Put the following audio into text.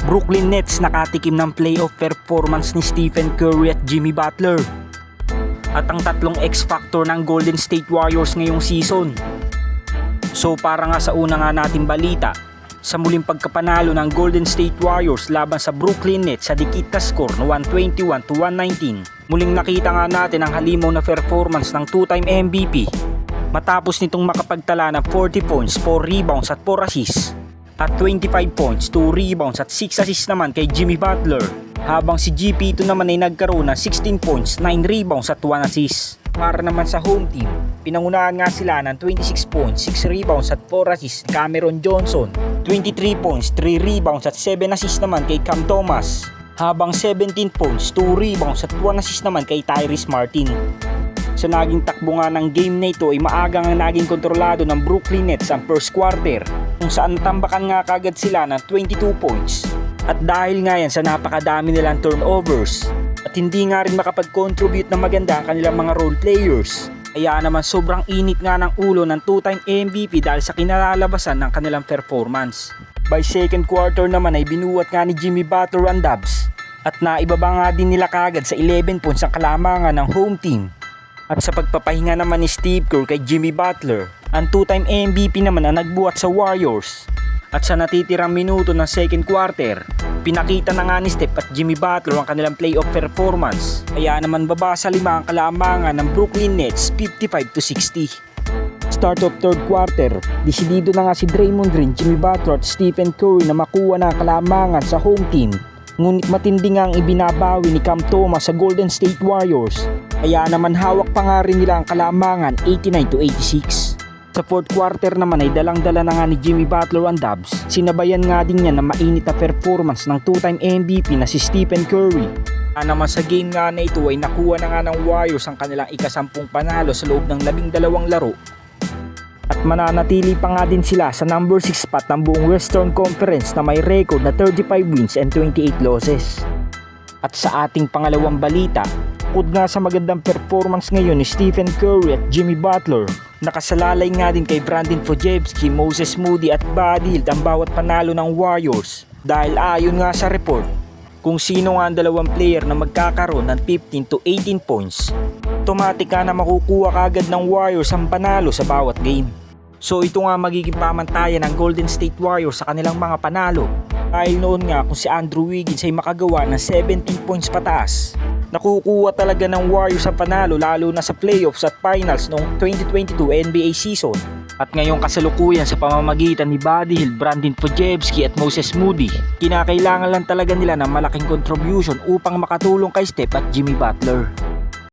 Brooklyn Nets nakatikim ng playoff performance ni Stephen Curry at Jimmy Butler. At ang tatlong X-factor ng Golden State Warriors ngayong season. So para nga sa una nga natin balita, sa muling pagkapanalo ng Golden State Warriors laban sa Brooklyn Nets sa dikit na score na 121-119, muling nakita nga natin ang halimaw na performance ng two-time MVP matapos nitong makapagtala ng 40 points, 4 rebounds at 4 assists at 25 points, 2 rebounds at 6 assists naman kay Jimmy Butler, habang si GP2 naman ay nagkaroon ng 16 points, 9 rebounds at 1 assist. Para naman sa home team, pinangunahan nga sila ng 26 points, 6 rebounds at 4 assists ni Cameron Johnson, 23 points, 3 rebounds at 7 assists naman kay Cam Thomas, habang 17 points, 2 rebounds at 1 assist naman kay Tyrese Martin. Sa naging takbo nga ng game na ito ay maaga nga naging kontrolado ng Brooklyn Nets ang first quarter, kung saan tambakan nga kagad sila ng 22 points. At dahil nga yan sa napakadami nilang turnovers at hindi nga rin makapag-contribute na maganda ang kanilang mga role players, kaya naman sobrang init nga ng ulo ng two-time MVP dahil sa kinalalabasan ng kanilang performance. By second quarter naman ay binuwat nga ni Jimmy Butler ang Dubs at naibaba nga din nila kagad sa 11 points ang kalamangan ng home team. At sa pagpapahinga naman ni Steve Kerr kay Jimmy Butler, ang two-time MVP naman ang nagbuhat sa Warriors. At sa natitirang minuto ng second quarter, pinakita na nga ni Steph at Jimmy Butler ang kanilang playoff performance. Kaya naman baba sa 5 ang kalamangan ng Brooklyn Nets 55-60. Start of third quarter, desidido na nga si Draymond Green, Jimmy Butler at Stephen Curry na makuha na ang kalamangan sa home team. Ngunit matindi nga ang ibinabawi ni Cam Thomas sa Golden State Warriors. Kaya naman hawak pa nga rin nila ang kalamangan 89-86. Sa fourth quarter naman ay dalang-dala na nga ni Jimmy Butler ang Dubs. Sinabayan nga din niya na mainit na performance ng two-time MVP na si Stephen Curry. Naman sa game nga na ito ay nakuha na nga ng Warriors ang kanilang ika-10 panalo sa loob ng 12 laro. At mananatili pa nga din sila sa number 6 spot ng buong Western Conference na may record na 35 wins and 28 losses. At sa ating pangalawang balita, bukod nga sa magandang performance ngayon ni Stephen Curry at Jimmy Butler, nakasalalay nga din kay Brandon Podziemski, Moses Moody at Buddy Hield ang bawat panalo ng Warriors. Dahil ayon nga sa report, kung sino nga ang dalawang player na magkakaroon ng 15 to 18 points, automatic na makukuha kagad ng Warriors ang panalo sa bawat game. So ito nga magiging pamantayan ng Golden State Warriors sa kanilang mga panalo. Dahil noon nga kung si Andrew Wiggins ay makagawa ng 17 points pataas, nakukuha talaga ng Warriors ang panalo lalo na sa playoffs at finals noong 2022 NBA season. At ngayong kasalukuyan sa pamamagitan ni Buddy Hield, Brandon Podziemski at Moses Moody, kinakailangan lang talaga nila ng malaking contribution upang makatulong kay Steph at Jimmy Butler.